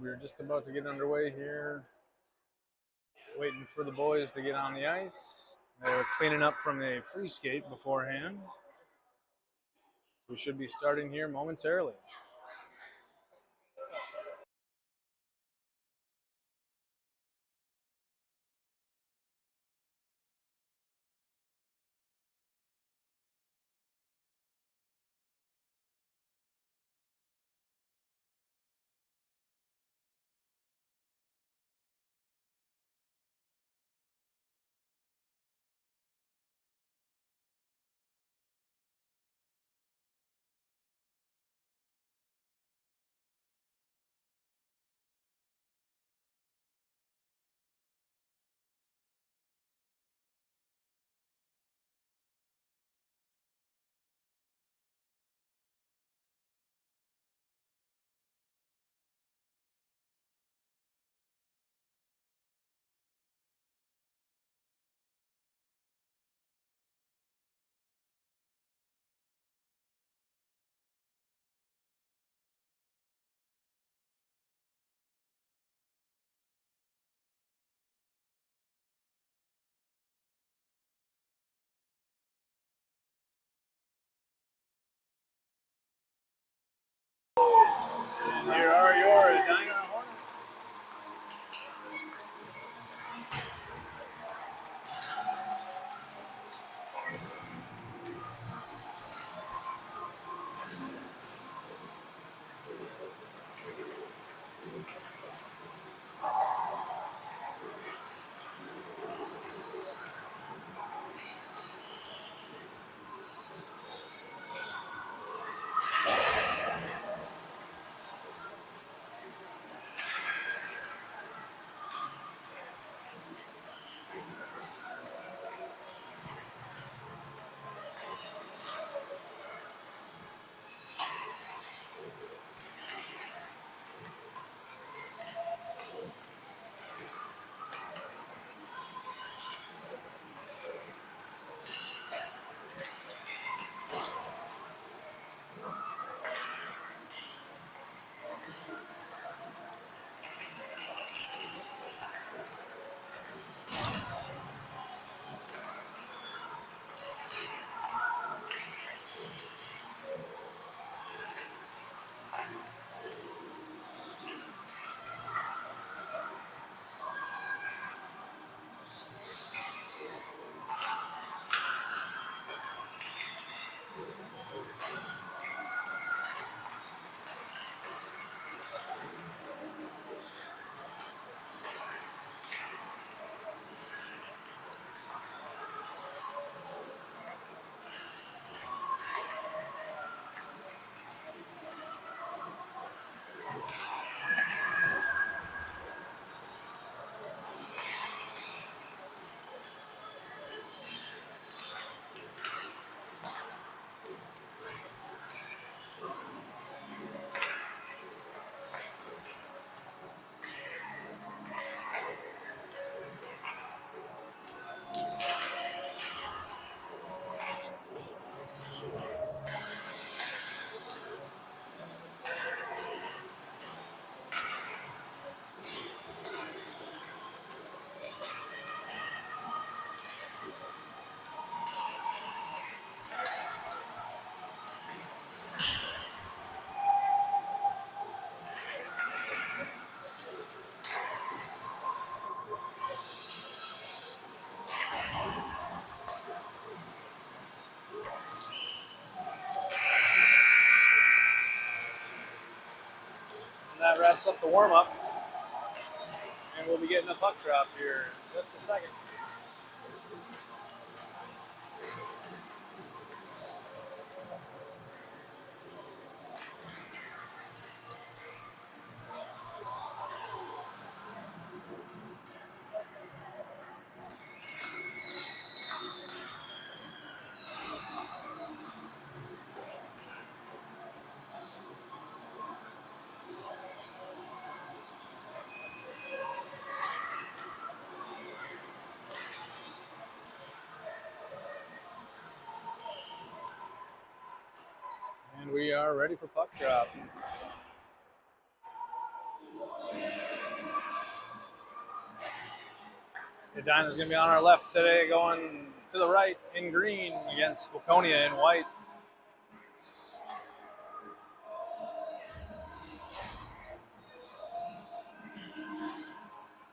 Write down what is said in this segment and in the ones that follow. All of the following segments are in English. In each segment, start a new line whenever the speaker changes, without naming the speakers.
We're just about to get underway here, waiting for the boys to get on the ice. They're cleaning up from a free skate beforehand. We should be starting here momentarily. And here are your Edina Hornets. That wraps up the warm-up, and we'll be getting a puck drop here in just a second. And we are ready for puck drop. Edina's going to be on our left today, going to the right in green against Waconia in white.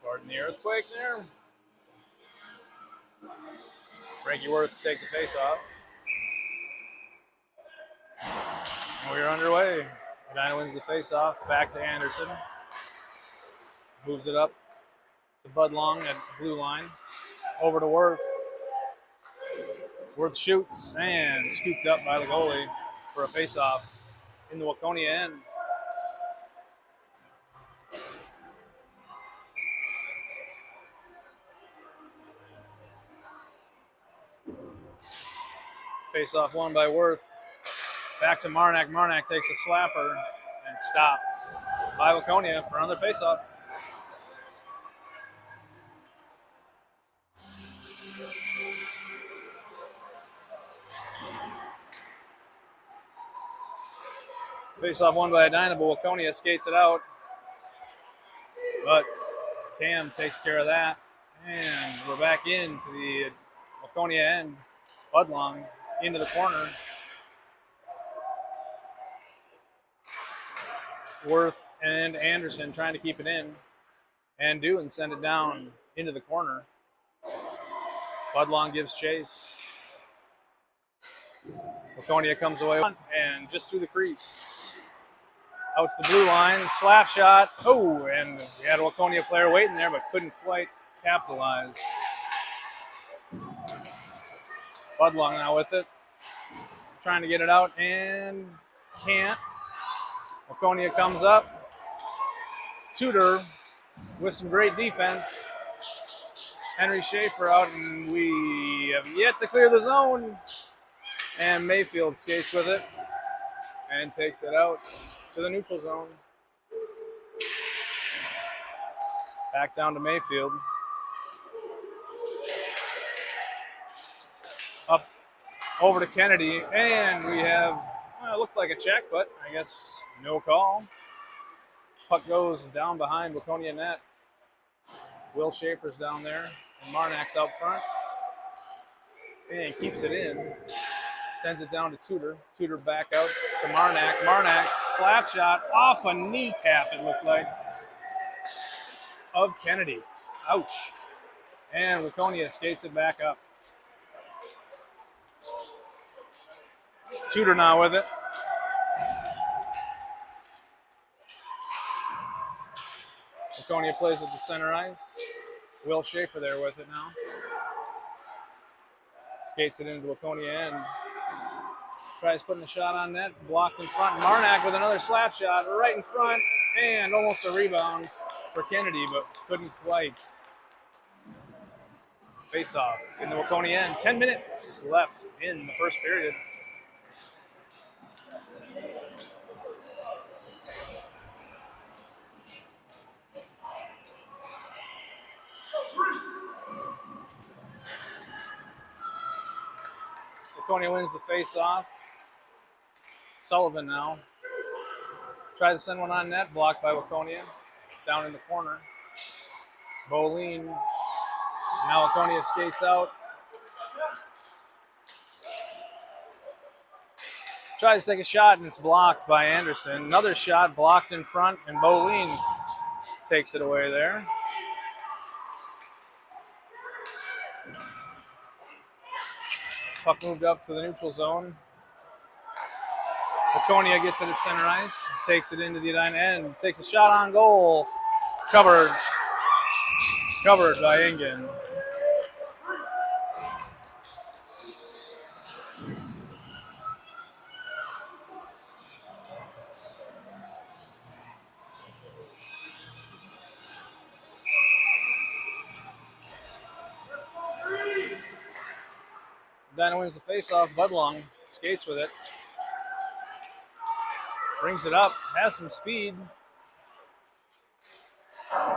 Pardon the earthquake there. Frankie Worth to take the face off. And we're underway. Edina wins the face off. Back to Anderson. Moves it up to Bud Long at blue line. Over to Worth. Worth shoots and scooped up by the goalie for a face off in the Waconia end. Face off won by Worth. Back to Marnak. Marnak takes a slapper and stopped by Waconia for another face off. Face off won by Edina, but Waconia skates it out. But Cam takes care of that. And we're back into the Waconia end. Budlong into the corner. Worth and Anderson trying to keep it in. And do and send it down into the corner. Budlong gives chase. Waconia comes away and just through the crease. Out to the blue line, slap shot. Oh, and we had a Waconia player waiting there, but couldn't quite capitalize. Budlong now with it. Trying to get it out and can't. Waconia comes up. Tudor with some great defense. Henry Schaefer out, and we have yet to clear the zone. And Mayfield skates with it and takes it out to the neutral zone. Back down to Mayfield. Up over to Kennedy, and we have, well, it looked like a check, but I guess no call. Puck goes down behind Waconia net. Will Schaefer's down there, and Marnak's out front. And keeps it in. Sends it down to Tudor. Tudor back out to Marnak. Marnak, slap shot off a kneecap, it looked like, of Kennedy. Ouch. And Waconia skates it back up. Tudor now with it. Waconia plays at the center ice. Will Schaefer there with it now. Skates it into Waconia end. Tries putting a shot on net, blocked in front. Marnak with another slap shot right in front, and almost a rebound for Kennedy, but couldn't quite. Face off in the Waconia end. 10 minutes left in the first period. Waconia wins the face off. Sullivan now tries to send one on net, blocked by Waconia. Down in the corner. Boline. Now Waconia skates out. Tries to take a shot, and it's blocked by Anderson. Another shot blocked in front, and Boline takes it away there. Puck moved up to the neutral zone. Waconia gets it at center ice, takes it into the Edina end, takes a shot on goal. Covered by Ingen. Edina wins the face-off. Budlong skates with it. Brings it up, has some speed.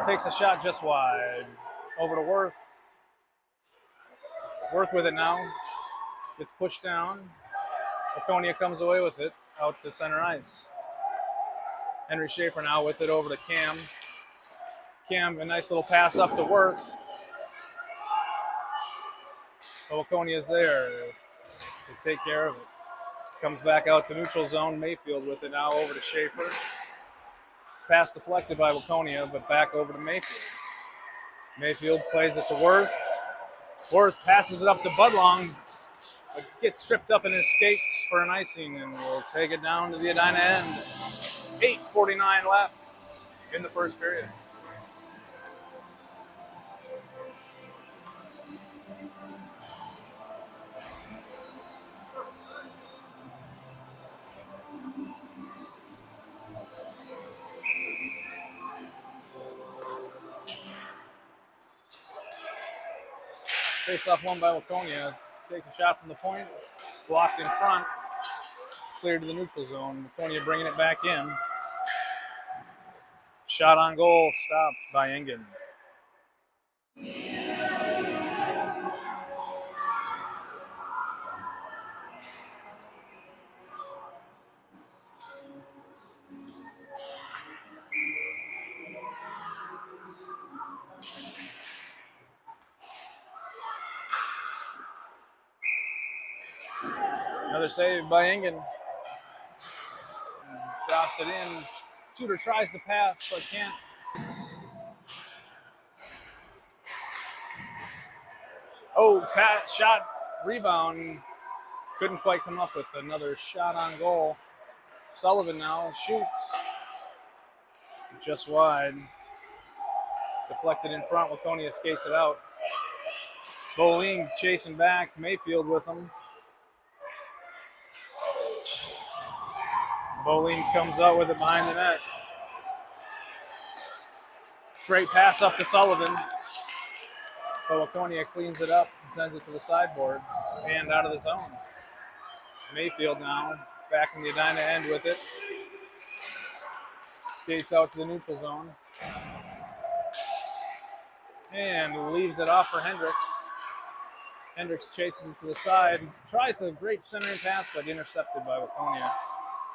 Takes a shot just wide. Over to Worth. Worth with it now. Gets pushed down. Waconia comes away with it out to center ice. Henry Schaefer now with it over to Cam. Cam, a nice little pass up to Worth. Waconia is there to take care of it. Comes back out to neutral zone. Mayfield with it now over to Schaefer. Pass deflected by Waconia, but back over to Mayfield. Mayfield plays it to Worth. Worth passes it up to Budlong, but gets tripped up in his skates for an icing, and will take it down to the Edina end. 8:49 left in the first period. Face-off won by Waconia. Takes a shot from the point. Blocked in front. Cleared to the neutral zone. Waconia bringing it back in. Shot on goal. Stopped by Engen. Another save by Engen. Drops it in. Tudor tries to pass, but can't. Oh, shot, rebound. Couldn't quite come up with another shot on goal. Sullivan now shoots. Just wide. Deflected in front. Waconia skates it out. Boling chasing back. Mayfield with him. Boling comes out with it behind the net. Great pass up to Sullivan. But Waconia cleans it up and sends it to the sideboard and out of the zone. Mayfield now back in the Edina end with it. Skates out to the neutral zone. And leaves it off for Hendricks. Hendricks chases it to the side. Tries a great centering pass, but intercepted by Waconia.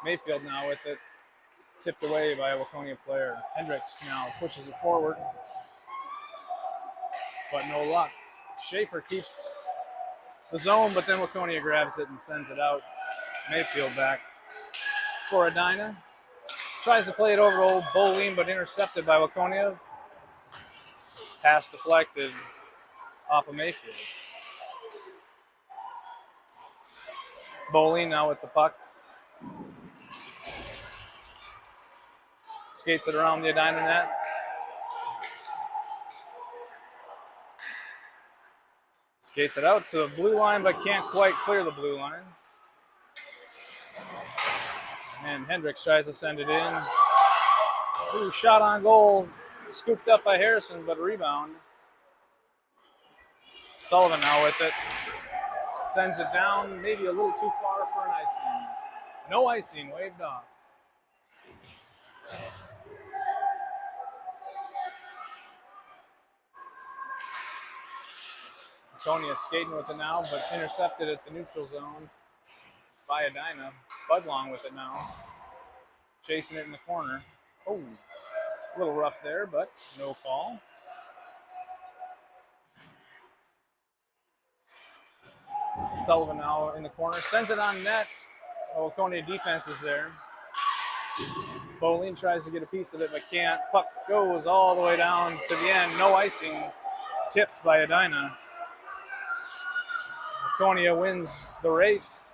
Mayfield now with it. Tipped away by a Waconia player. Hendricks now pushes it forward. But no luck. Schaefer keeps the zone, but then Waconia grabs it and sends it out. Mayfield back for Edina. Tries to play it over to old Boling, but intercepted by Waconia. Pass deflected off of Mayfield. Boling now with the puck. Skates it around the Edina net. Skates it out to the blue line, but can't quite clear the blue line. And Hendricks tries to send it in. Ooh, shot on goal. Scooped up by Harrison, but rebound. Sullivan now with it. Sends it down, maybe a little too far for an icing. No icing, waved off. Waconia skating with it now, but intercepted at the neutral zone by Edina. Budlong with it now. Chasing it in the corner. Oh, a little rough there, but no call. Sullivan now in the corner. Sends it on net. Waconia defense is there. Boling tries to get a piece of it, but can't. Puck goes all the way down to the end. No icing. Tipped by Edina. Waconia wins the race.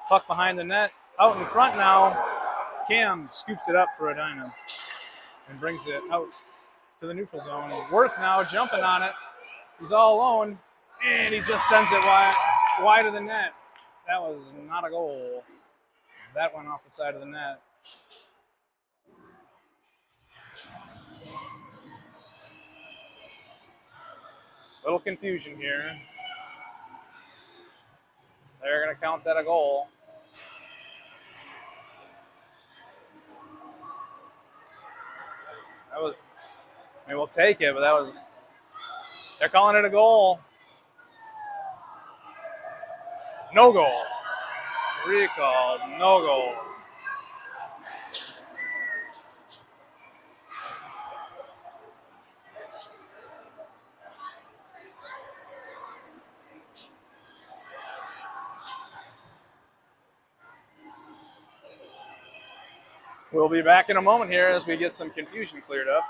Puck behind the net. Out in front now. Cam scoops it up for Edina and brings it out to the neutral zone. Worth now jumping on it. He's all alone, and he just sends it wide of the net. That was not a goal. That went off the side of the net. Little confusion here. They're going to count that a goal. That was, I mean, we'll take it, but they're calling it a goal. No goal. Recalled, no goal. We'll be back in a moment here as we get some confusion cleared up.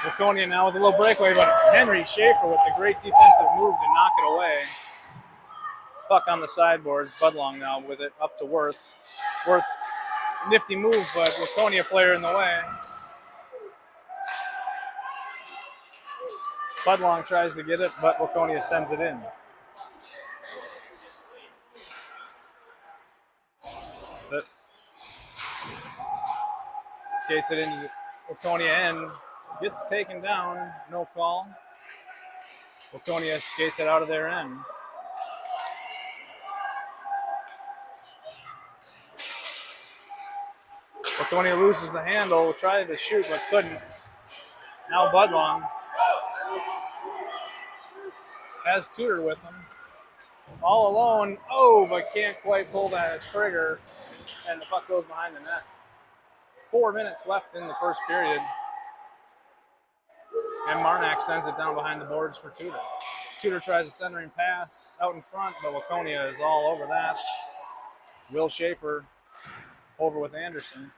Waconia now with a little breakaway, but Henry Schaefer with a great defensive move to knock it away. Puck on the sideboards. Budlong now with it up to Worth. Worth, nifty move, but Waconia player in the way. Budlong tries to get it, but Waconia sends it in. But skates it into Waconia end. Gets taken down, no call. Waconia skates it out of their end. Waconia loses the handle, tried to shoot but couldn't. Now Budlong has Tudor with him. All alone, but can't quite pull that trigger, and the puck goes behind the net. 4 minutes left in the first period. And Marnak sends it down behind the boards for Tudor. Tudor tries a centering pass out in front, but Waconia is all over that. Will Schaefer over with Anderson.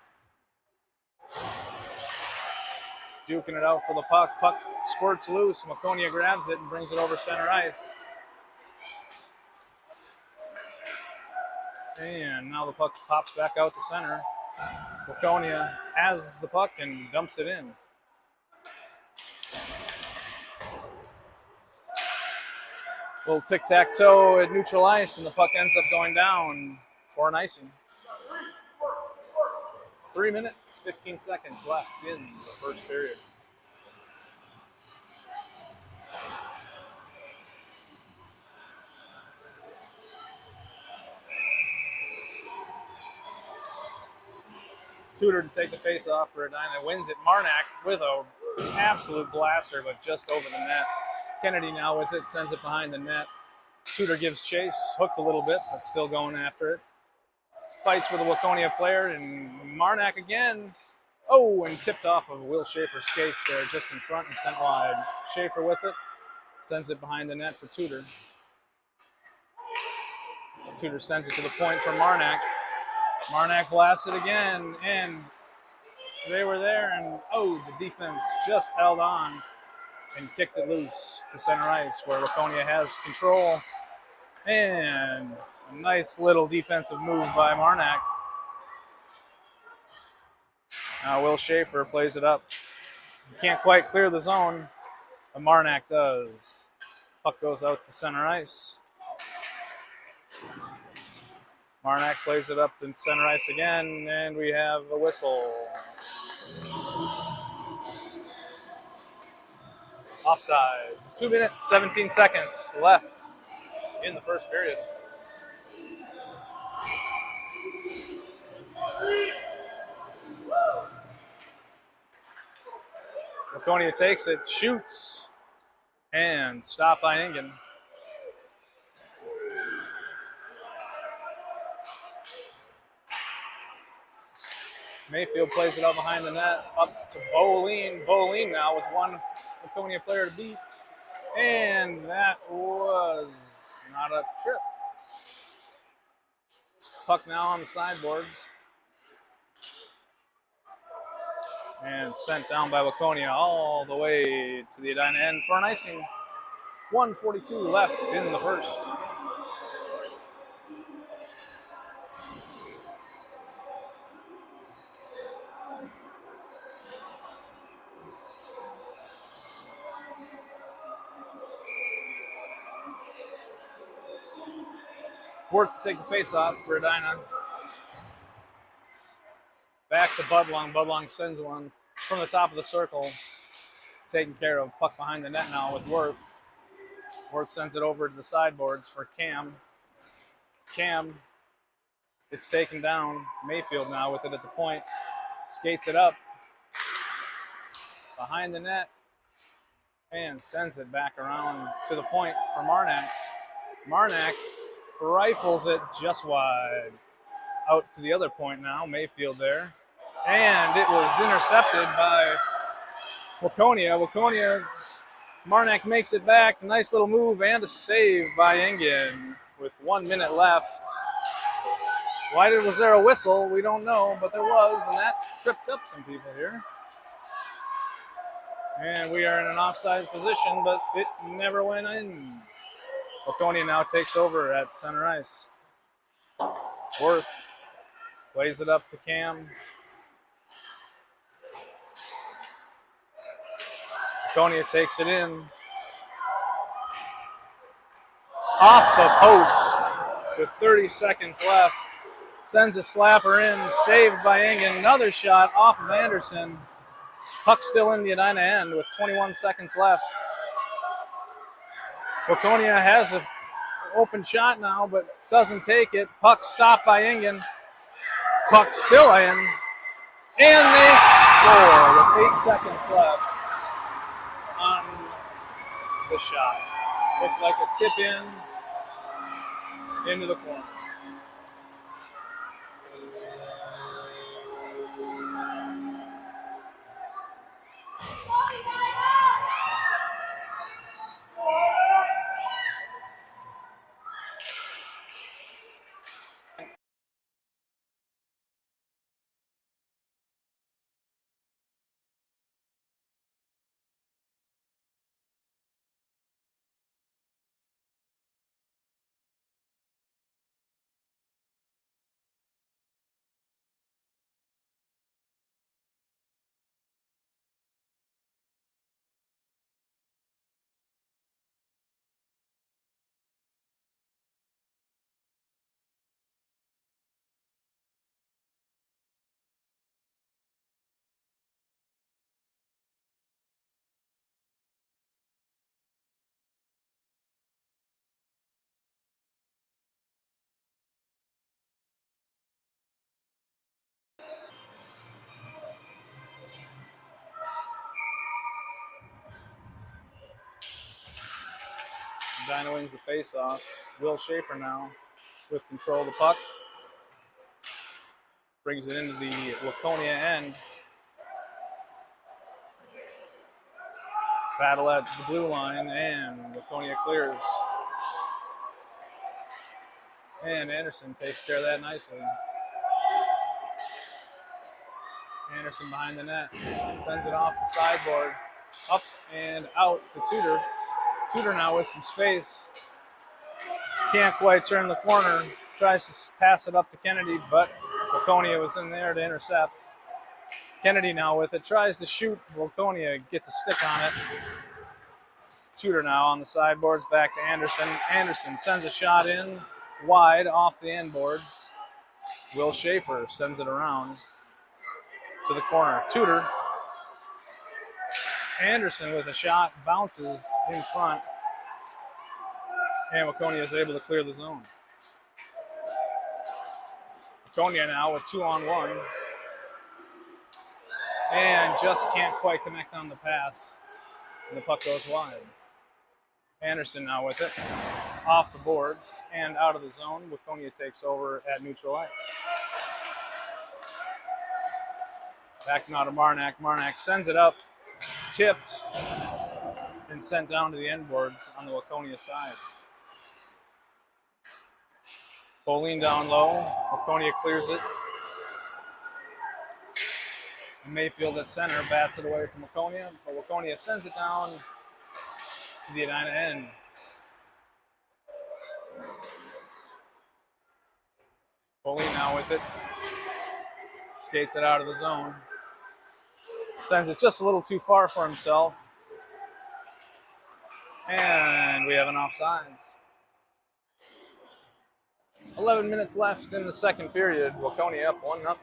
Duking it out for the puck. Puck squirts loose. Waconia grabs it and brings it over center ice. And now the puck pops back out to center. Waconia has the puck and dumps it in. Little tic-tac-toe at neutral ice, and the puck ends up going down for an icing. 3 minutes, 15 seconds left in the first period. Tudor to take the face-off for Edina. Wins it. Marnak with an absolute blaster, but just over the net. Kennedy now with it, sends it behind the net. Tudor gives chase, hooked a little bit, but still going after it. Fights with a Waconia player, and Marnak again. And tipped off of Will Schaefer's skates there, just in front and sent wide. Schaefer with it, sends it behind the net for Tudor. Tudor sends it to the point for Marnak. Marnak blasts it again, and they were there, and the defense just held on and kicked it loose to center ice, where Waconia has control. And a nice little defensive move by Marnak. Now Will Schaefer plays it up. He can't quite clear the zone, but Marnak does. Puck goes out to center ice. Marnak plays it up to center ice again, and we have a whistle. Offsides. 2 minutes, 17 seconds left in the first period. Waconia takes it, shoots, and stopped by Ingen. Mayfield plays it out behind the net, up to Boline. Boline now with one Waconia player to beat. And that was not a trip. Puck now on the sideboards. And sent down by Waconia all the way to the Edina end for an icing. 1:42 left in the first. Worth to take the face off for Edina. Back to Budlong. Budlong sends one from the top of the circle. Taken care of. Puck behind the net now with Worth. Worth sends it over to the sideboards for Cam. Cam, it's taken down. Mayfield now with it at the point. Skates it up. Behind the net. And sends it back around to the point for Marnak. Marnak rifles it just wide. Out to the other point now. Mayfield there. And it was intercepted by Waconia. Marnak makes it back. Nice little move and a save by Engen with 1 minute left. Why was there a whistle? We don't know, but there was, and that tripped up some people here. And we are in an offside position, but it never went in. Waconia now takes over at center ice. Worth plays it up to Cam. Waconia takes it in. Off the post with 30 seconds left. Sends a slapper in, saved by Engen. Another shot off of Anderson. Puck still in the Edina end with 21 seconds left. Waconia has an open shot now, but doesn't take it. Puck stopped by Engen. Puck still in. And they score with 8 seconds left on the shot. Looked like a tip in into the corner. Edina wins the face-off. Will Schaefer now with control of the puck. Brings it into the Waconia end. Battle at the blue line, and Waconia clears. And Anderson takes care of that nicely. Anderson behind the net. Sends it off the sideboards. Up and out to Tudor. Tudor now with some space. Can't quite turn the corner. Tries to pass it up to Kennedy, but Waconia was in there to intercept. Kennedy now with it. Tries to shoot. Waconia gets a stick on it. Tudor now on the sideboards. Back to Anderson. Anderson sends a shot in. Wide off the end boards. Will Schaefer sends it around to the corner. Tudor. Anderson with a shot. Bounces in front. And Waconia is able to clear the zone. Waconia now with 2-on-1. And just can't quite connect on the pass. And the puck goes wide. Anderson now with it. Off the boards and out of the zone. Waconia takes over at neutral ice. Back now to Marnak. Marnak sends it up. Tipped. And sent down to the end boards on the Waconia side. Bowling down low. Waconia clears it. Mayfield at center bats it away from Waconia, but Waconia sends it down to the Edina end. Bowling now with it. Skates it out of the zone. Sends it just a little too far for himself. And we have an offsides. 11 minutes left in the second period. Waconia up 1-0.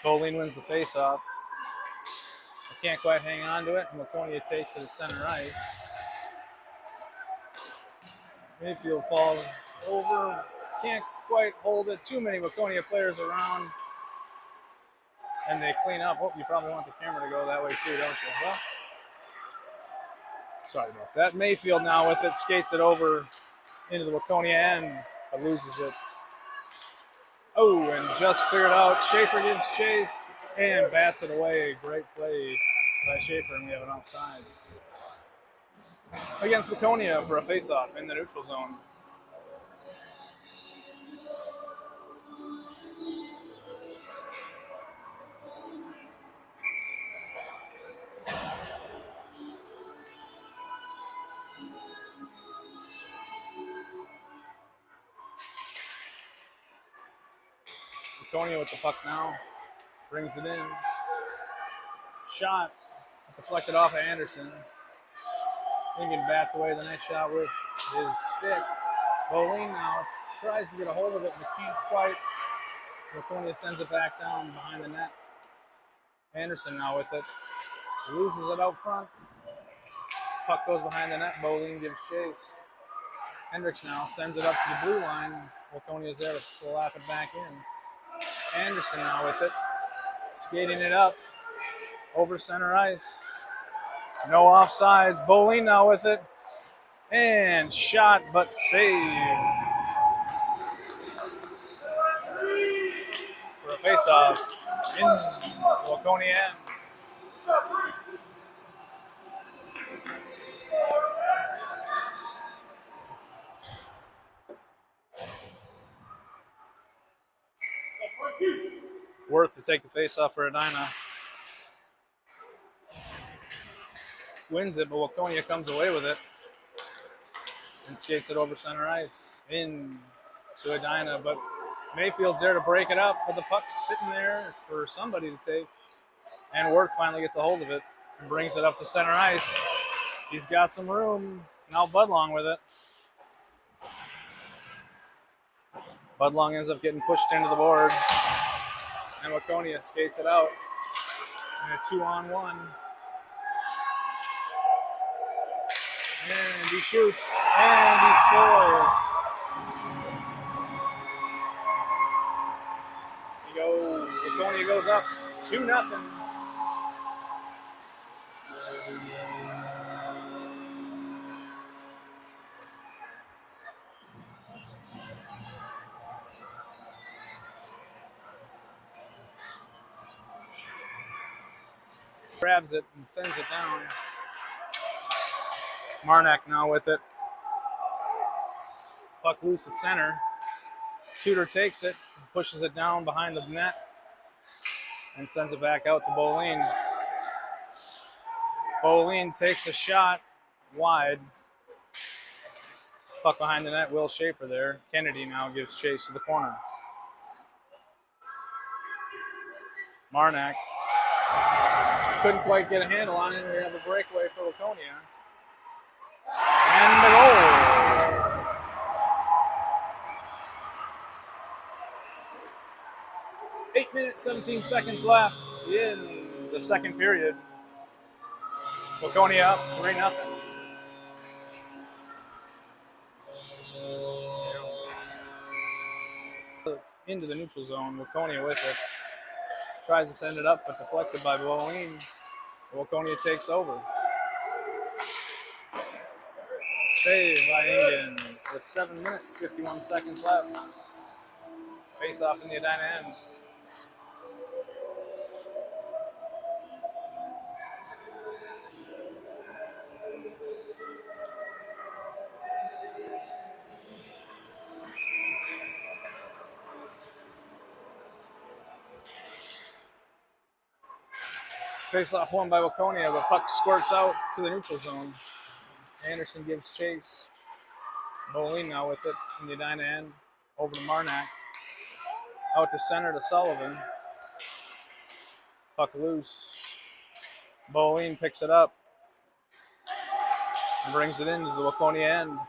Bowling wins the faceoff. Can't quite hang on to it, and Waconia takes it at center ice. Mayfield falls over, can't quite hold it. Too many Waconia players around. And they clean up. Oh, you probably want the camera to go that way too, don't you? Well, sorry about that. Mayfield now with it, skates it over into the Waconia end, but loses it. Oh, and just cleared out. Schaefer gives chase and bats it away. Great play by Schaefer, and we have an offsides against Waconia for a face-off in the neutral zone. Waconia with the puck now, brings it in. Shot deflected off of Anderson. Lincoln bats away the next shot with his stick. Boline now tries to get a hold of it, but can't quite. Waconia sends it back down behind the net. Anderson now with it. Loses it out front. Puck goes behind the net. Boline gives chase. Hendricks now sends it up to the blue line. Waconia's there to slap it back in. Anderson now with it. Skating it up over center ice. No offsides. Boline now with it. And shot, but saved. For a face-off in Waconia end. Worth to take the face-off for Edina. Wins it, but Waconia comes away with it and skates it over center ice in to Edina. But Mayfield's there to break it up, but the puck's sitting there for somebody to take. And Worth finally gets a hold of it and brings it up to center ice. He's got some room. Now Budlong with it. Budlong ends up getting pushed into the boards. And Waconia skates it out in a 2-on-1. And he shoots, and he scores. Waconia goes up 2-0. Grabs it and sends it down. Marnak now with it. Puck loose at center. Tudor takes it, pushes it down behind the net, and sends it back out to Boline. Boline takes a shot wide. Puck behind the net, Will Schaefer there. Kennedy now gives chase to the corner. Marnak couldn't quite get a handle on it, and we have a breakaway for Waconia. And the goal. 8 minutes, 17 seconds left in the second period. Waconia up 3-0. Into the neutral zone, Waconia with it. Tries to send it up, but deflected by Boline. Waconia takes over. Save by Ingen with 7 minutes, 51 seconds left. Face off in the Edina end. Face-off won by Waconia. The puck squirts out to the neutral zone. Anderson gives chase. Boline now with it in the Edina end. Over to Marnak. Out to center to Sullivan. Puck loose. Boline picks it up. And brings it into the Waconia end.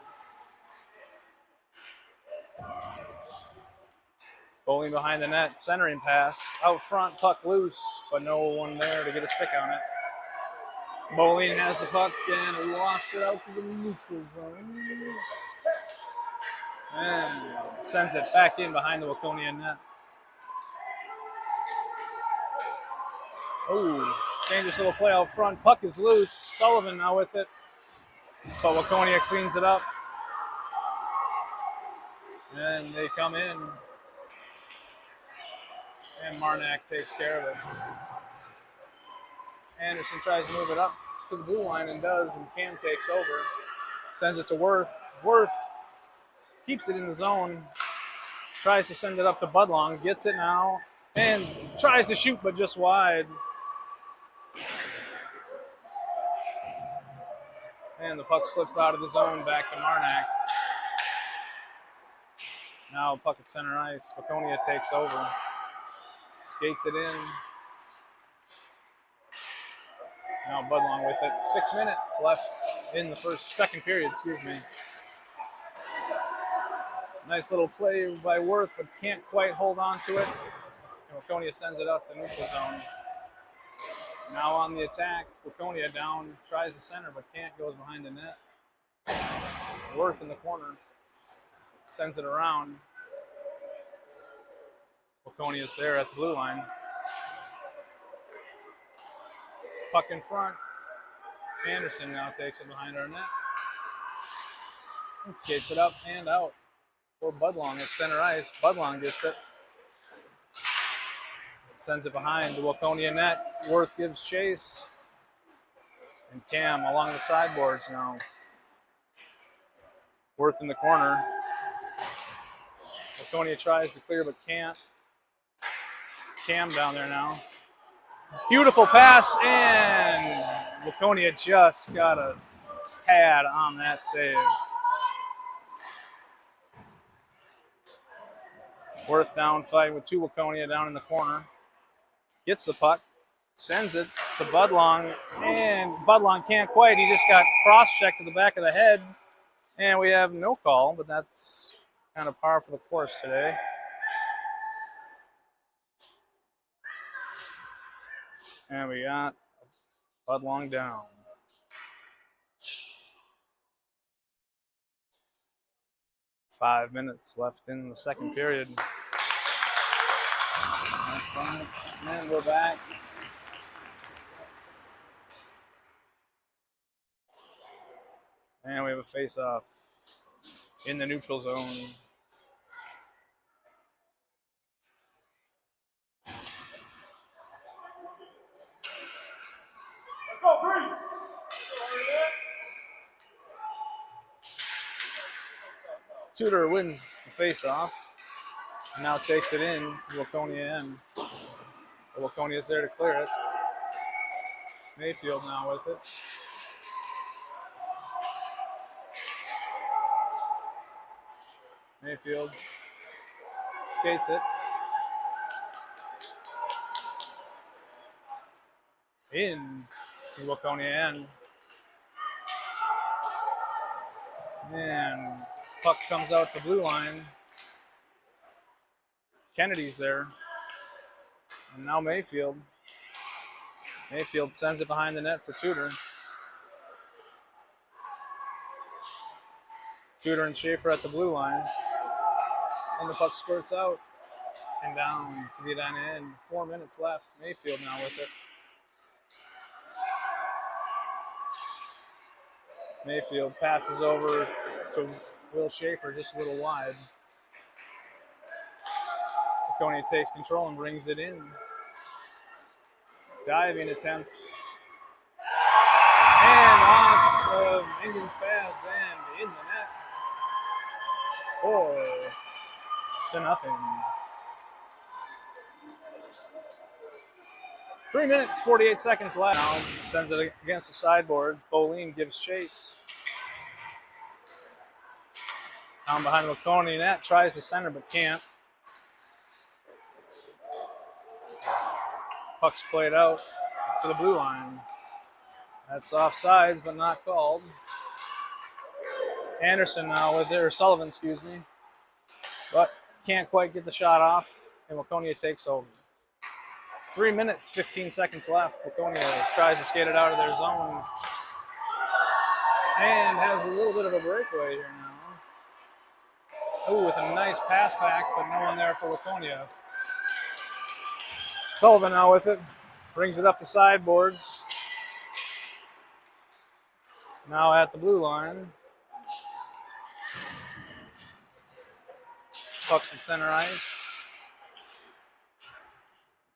Boline behind the net, centering pass. Out front, puck loose, but no one there to get a stick on it. Boline has the puck and lost it out to the neutral zone. And sends it back in behind the Waconia net. Oh, dangerous little play out front. Puck is loose. Sullivan now with it. But Waconia cleans it up. And they come in. And Marnak takes care of it. Anderson tries to move it up to the blue line and does, and Cam takes over. Sends it to Worth. Worth keeps it in the zone. Tries to send it up to Budlong. Gets it now. And tries to shoot, but just wide. And the puck slips out of the zone back to Marnak. Now puck at center ice. Waconia takes over. Skates it in. Now Budlong with it. 6 minutes left in the second period, excuse me. Nice little play by Worth, but can't quite hold on to it. And Waconia sends it up the neutral zone. Now on the attack, Waconia down, tries the center, but can't, goes behind the net. Worth in the corner. Sends it around. Waconia's there at the blue line. Puck in front. Anderson now takes it behind our net. And skates it up and out for Budlong at center ice. Budlong gets it. Sends it behind the Waconia net. Worth gives chase. And Cam along the sideboards now. Worth in the corner. Waconia tries to clear but can't. Cam down there now. Beautiful pass, and Waconia just got a pad on that save. Worth down fighting with two Waconia down in the corner. Gets the puck, sends it to Budlong, and Budlong can't quite. He just got cross-checked to the back of the head, and we have no call, but that's kind of par for the course today. And we got Budlong down. Five minutes left in the second period. And we're back. And we have a face-off in the neutral zone. Tudor wins the face-off and now takes it in to Waconia end. Waconia's there to clear it. Mayfield now with it. Mayfield skates it. In to Waconia end. And puck comes out the blue line. Kennedy's there. And now Mayfield. Mayfield sends it behind the net for Tudor. Tudor and Schaefer at the blue line. And the puck squirts out and down to the end. 4 minutes left. Mayfield now with it. Mayfield passes over to Will Schaefer just a little wide. Waconia takes control and brings it in. Diving attempt. And off of England's pads and in the net. 4-0. 3 minutes, 48 seconds left. Now sends it against the sideboard. Boleen gives chase. Down behind the Waconia net, tries to center but can't. Puck's played out to the blue line. That's offsides but not called. Anderson now with it, or Sullivan, excuse me. But can't quite get the shot off, and Waconia takes over. 3 minutes, 15 seconds left. Waconia tries to skate it out of their zone. And has a little bit of a breakaway here now. Ooh, with a nice pass back, but no one there for Waconia. Sullivan now with it. Brings it up the sideboards. Now at the blue line. Puck's at center ice.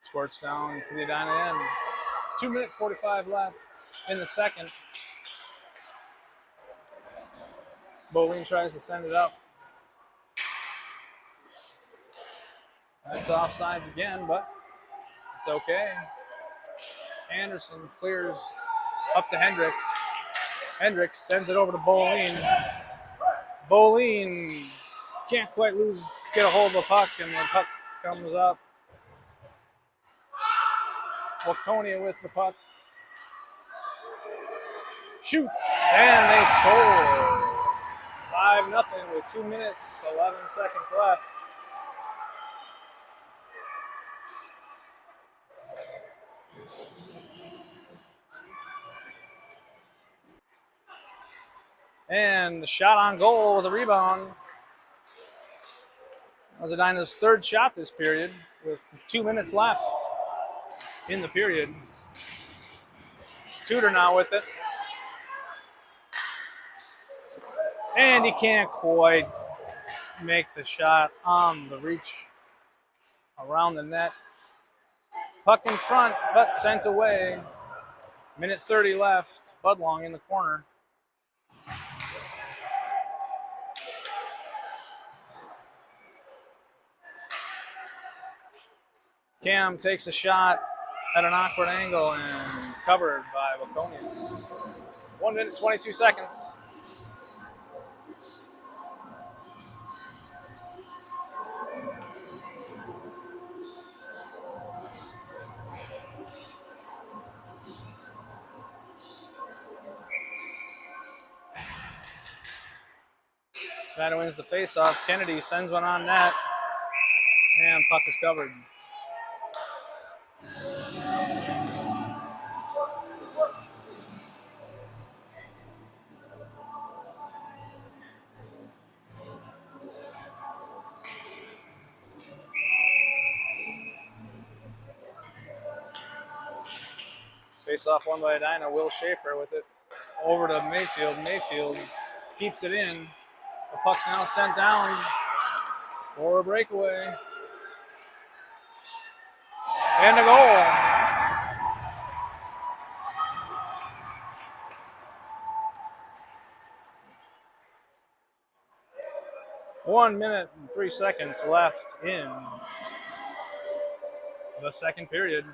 Squirts down to the Edina end. 2 minutes 45 left in the second. Bowling tries to send it up. That's offsides again, but it's okay. Anderson clears up to Hendricks. Hendricks sends it over to Bolin. Bolin can't quite get a hold of the puck, and the puck comes up. Waconia with the puck. Shoots, and they score. 5-0 with 2 minutes, 11 seconds left. And the shot on goal with a rebound. That was Edina's third shot this period with 2 minutes left in the period. Tudor now with it. And he can't quite make the shot on the reach around the net. Puck in front, but sent away. Minute 30 left. Budlong in the corner. Cam takes a shot at an awkward angle and covered by Waconia. 1 minute, 22 seconds. That wins the faceoff. Kennedy sends one on net, and puck is covered. Face-off won by Edina. Will Schaefer with it over to Mayfield. Mayfield keeps it in. The puck's now sent down for a breakaway. And a goal. One minute and 3 seconds left in the second period.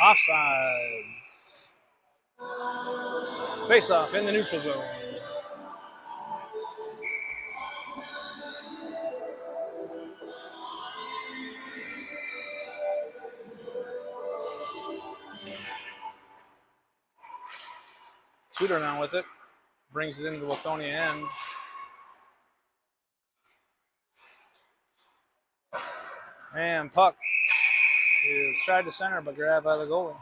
Offsides. Face-off in the neutral zone. Tudor now with it. Brings it into the Waconia end. And puck is tried to center, but grabbed by the goalie.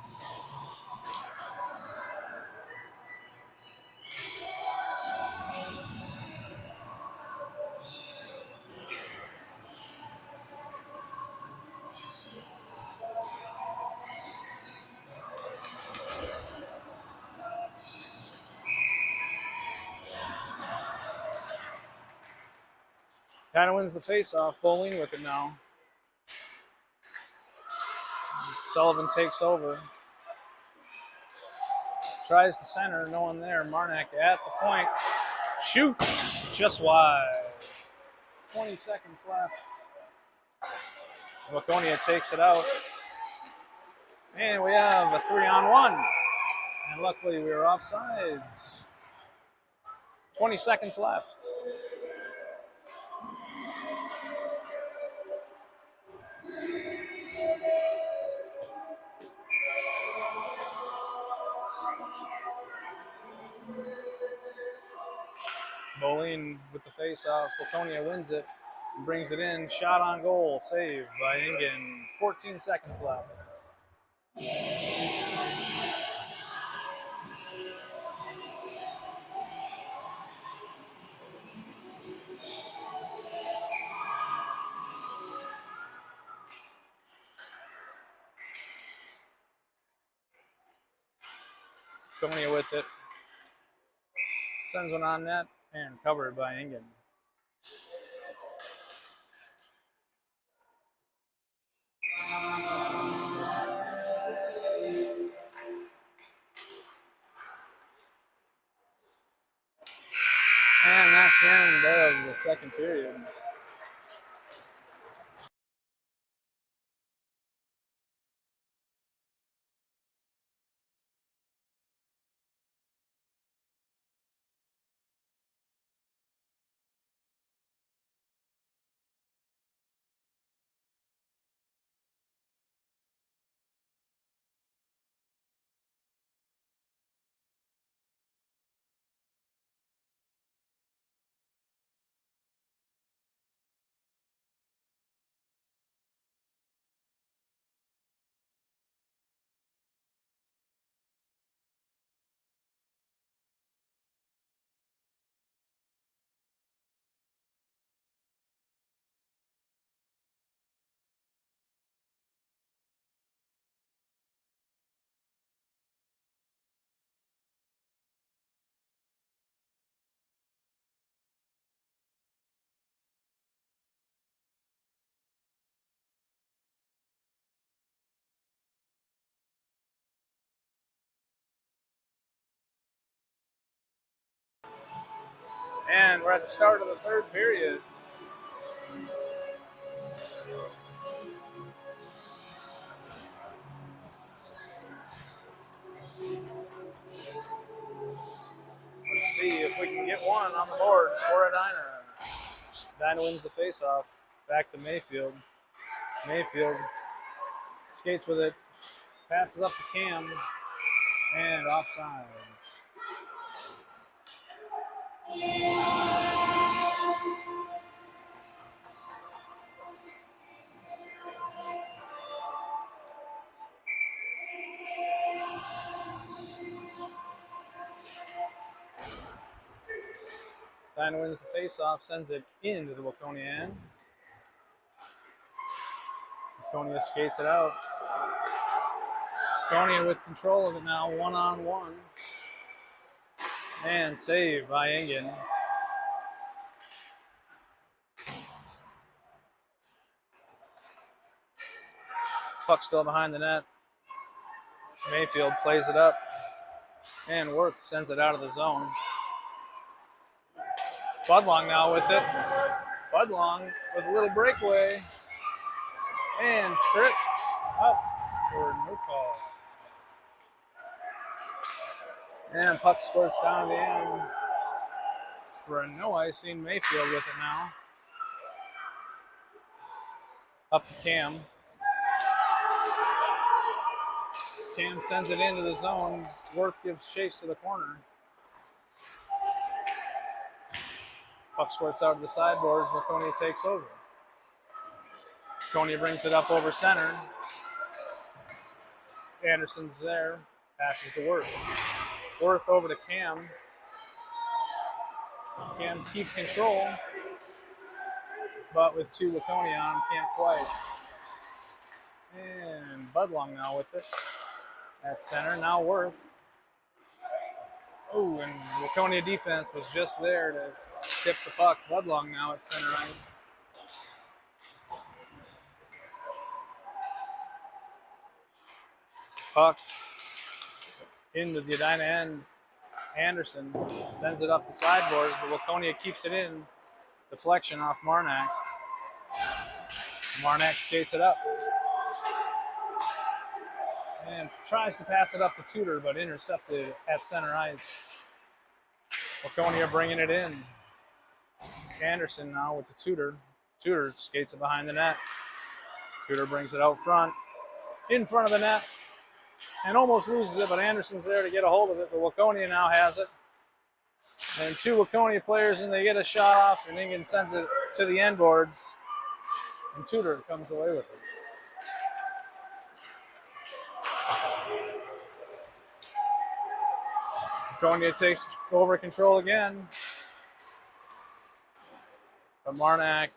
Kind of wins the face-off. Bowling with it now. Sullivan takes over. Tries to center, no one there. Marnak at the point. Shoots just wide. 20 seconds left. Waconia takes it out. And we have a 3-on-1. And luckily we were offsides. 20 seconds left. Bolin with the face-off. Waconia wins it. Brings it in, shot on goal, saved by Ingen. 14 seconds left. Waconia with it. Sends one on net and covered by Ingen. And that's the end of the second period. And we're at the start of the third period. Let's see if we can get one on the board for Edina. Edina wins the faceoff. Back to Mayfield. Mayfield skates with it, passes up to Cam, and offsides. Edina wins the faceoff, sends it into the Waconia end. Waconia skates it out. Waconia with control of it now, 1-on-1. And saved by Ingen. Puck still behind the net. Mayfield plays it up. And Worth sends it out of the zone. Budlong now with it. Budlong with a little breakaway. And tripped up for no call. And puck squirts down the end for no icing. Mayfield with it now. Up to Cam. Cam sends it into the zone. Worth gives chase to the corner. Puck squirts out to the sideboards. Waconia takes over. Waconia brings it up over center. Anderson's there. Passes to Worth. Worth over to Cam. Cam keeps control, but with two Waconia on him, can't quite. And Budlong now with it. At center, now Worth. Oh, and Waconia defense was just there to tip the puck. Budlong now at center ice. Puck into the Edina end. Anderson sends it up the sideboards, but Waconia keeps it in. Deflection off Marnak. Marnak skates it up. And tries to pass it up to Tudor, but intercepted at center ice. Waconia bringing it in. Anderson now with the Tudor. Tudor skates it behind the net. Tudor brings it out front. In front of the net. And almost loses it, but Anderson's there to get a hold of it. But Waconia now has it. And 2 Waconia players, and they get a shot off, and Ingen sends it to the end boards, and Tudor comes away with it. Waconia takes over control again, but Marnak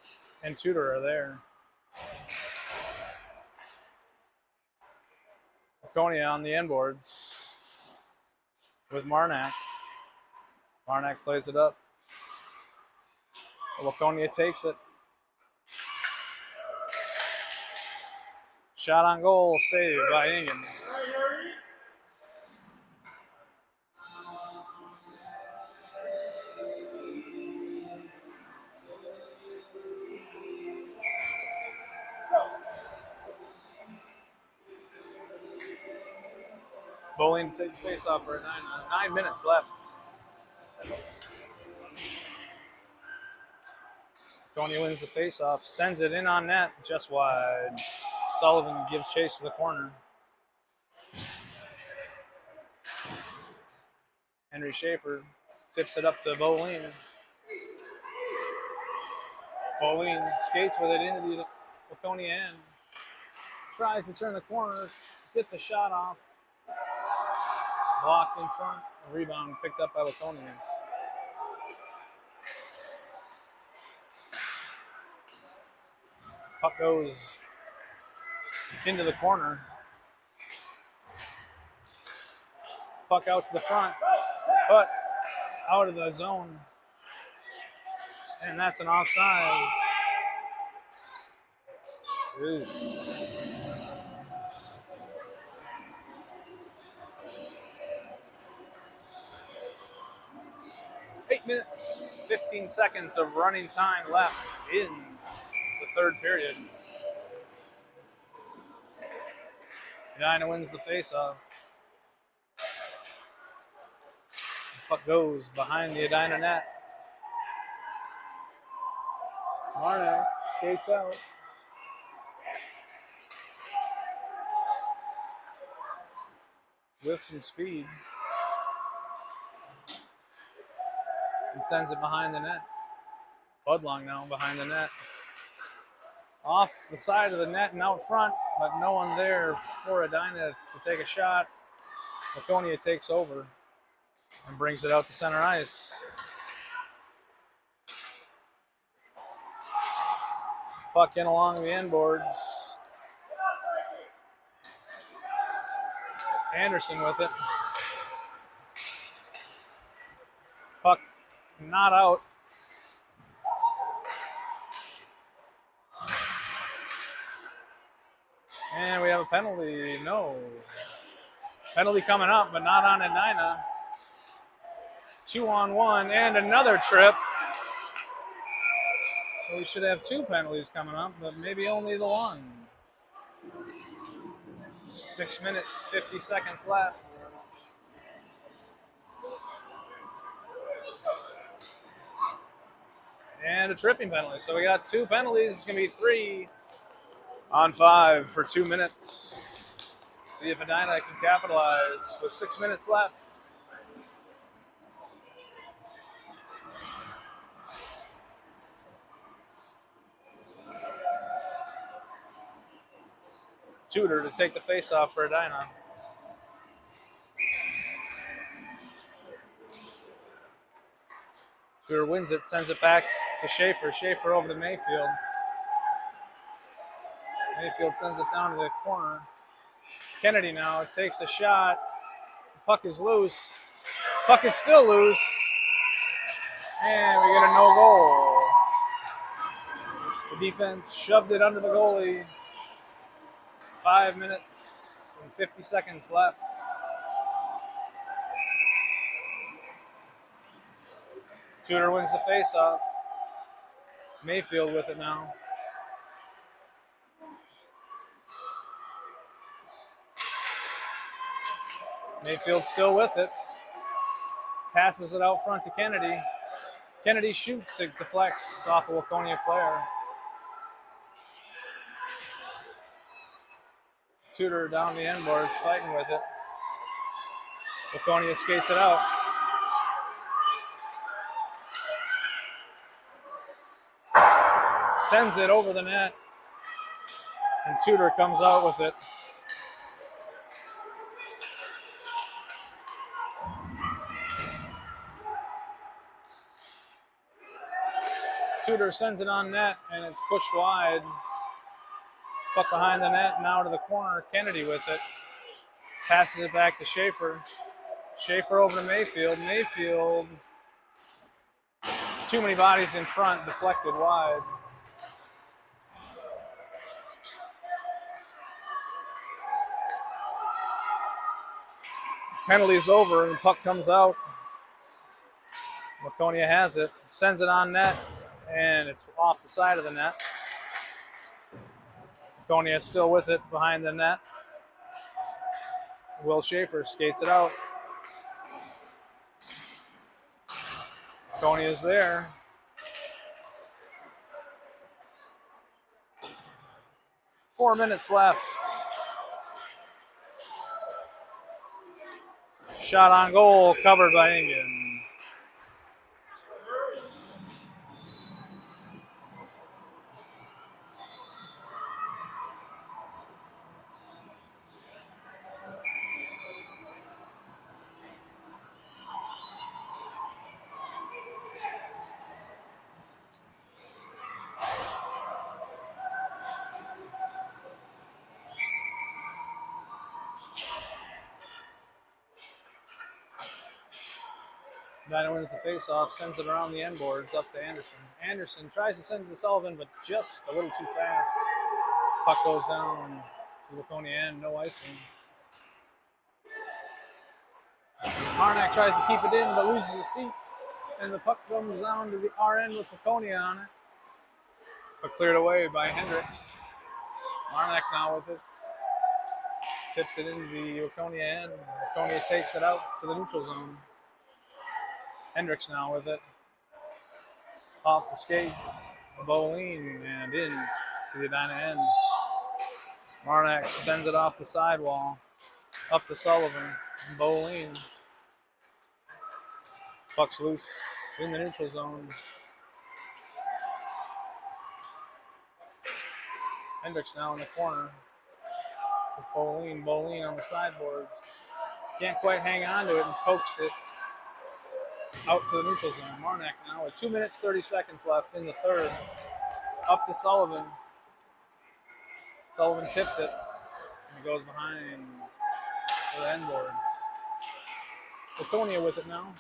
and Tudor are there. Waconia on the end boards with Marnak. Marnak plays it up. Waconia takes it. Shot on goal, saved by Ingen. Bowling to take the face off for 9 minutes left. Waconia wins the face off, sends it in on net, just wide. Sullivan gives chase to the corner. Henry Schaefer tips it up to Bolin. Bolin skates with it into the Waconia end. Tries to turn the corner, gets a shot off. Blocked in front, rebound picked up by Waconia. Puck goes into the corner. Puck out to the front, but out of the zone. And that's an offside. 8 minutes, 15 seconds of running time left in the third period. Edina wins the faceoff. Puck goes behind the Edina net. Marnak skates out. With some speed. And sends it behind the net. Budlong now behind the net. Off the side of the net and out front, but no one there for Edina to take a shot. Waconia takes over and brings it out to center ice. Puck in along the end boards. Anderson with it. Puck not out. And we have a penalty. No. Penalty coming up, but not on Edina. 2-on-1 and another trip. So we should have 2 penalties coming up, but maybe only the one. 6 minutes, 50 seconds left. And a tripping penalty. So we got 2 penalties. It's going to be 3 on 5 for 2 minutes. See if Edina can capitalize with 6 minutes left. Tudor to take the face-off for Edina. Tudor wins it, sends it back to Schaefer. Schaefer over to Mayfield. Mayfield sends it down to the corner. Kennedy now takes the shot. The puck is loose. Puck is still loose. And we get a no goal. The defense shoved it under the goalie. 5 minutes and 50 seconds left. Tudor wins the face-off. Mayfield with it now. Mayfield still with it. Passes it out front to Kennedy. Kennedy shoots, it deflects off a Waconia player. Tudor down the end boards, fighting with it. Waconia skates it out. Sends it over the net. And Tudor comes out with it. Tudor sends it on net, and it's pushed wide. Puck behind the net, now to the corner. Kennedy with it. Passes it back to Schaefer. Schaefer over to Mayfield. Mayfield, too many bodies in front, deflected wide. Penalty's over, and the puck comes out. Waconia has it, sends it on net, and it's off the side of the net. Waconia still with it behind the net. Will Schaefer skates it out. Waconia is there. Four minutes left. Shot on goal, covered by Ingen. Dyna wins the faceoff, sends it around the end boards up to Anderson. Anderson tries to send it to Sullivan, but just a little too fast. Puck goes down to Waconia end, no icing. Marnak tries to keep it in, but loses his feet, and the puck comes down to the our end with Waconia on it. But cleared away by Hendricks. Marnak now with it. Tips it into the Waconia end. Waconia takes it out to the neutral zone. Hendricks now with it. Off the skates. Boline and in to the Dyna end. Marnak sends it off the sidewall. Up to Sullivan. Boline. Puck's loose in the neutral zone. Hendricks now in the corner. With Boline. Boline on the sideboards. Can't quite hang on to it and pokes it out to the neutral zone. Marnak now with 2 minutes, 30 seconds left in the third. Up to Sullivan. Sullivan tips it. And it goes behind the end boards. Waconia with it now.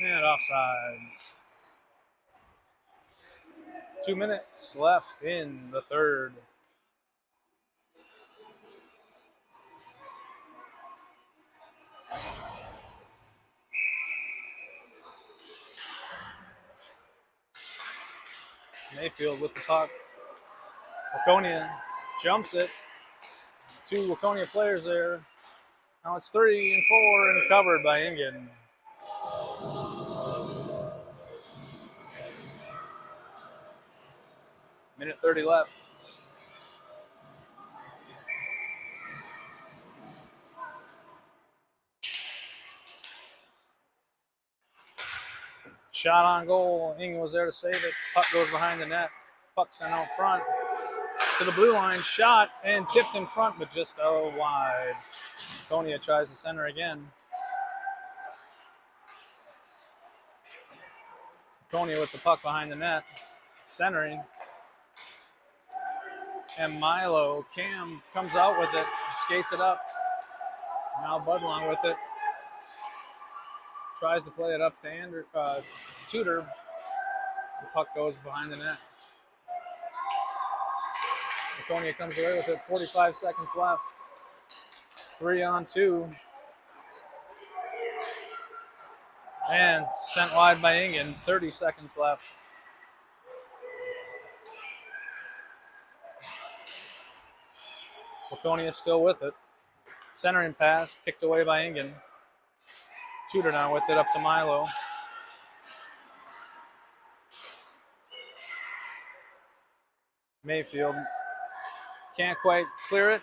And offsides. 2 minutes left in the third. Mayfield with the puck. Waconia jumps it. Two Waconia players there. Now it's 3 and 4 and covered by Ingen. Minute 30 left. Shot on goal. Ingen was there to save it. Puck goes behind the net. Puck sent out front to the blue line. Shot and tipped in front, but just wide. Waconia tries to center again. Waconia with the puck behind the net. Centering. And Milo, Cam comes out with it, skates it up. Now Budlong with it. Tries to play it up to Tudor. The puck goes behind the net. Waconia comes away with it, 45 seconds left. 3 on 2. And sent wide by Ingen, 30 seconds left. Waconia still with it. Centering pass, kicked away by Ingen. Tudor now with it up to Milo. Mayfield Can't quite clear it.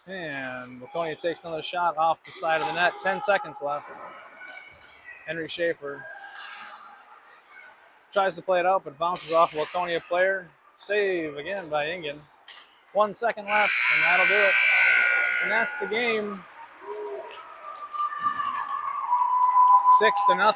And Waconia takes another shot off the side of the net. 10 seconds left. Henry Schaefer tries to play it out, but bounces off a Waconia player. Save again by Ingen. 1 second left, and that'll do it. And that's the game. 6-0.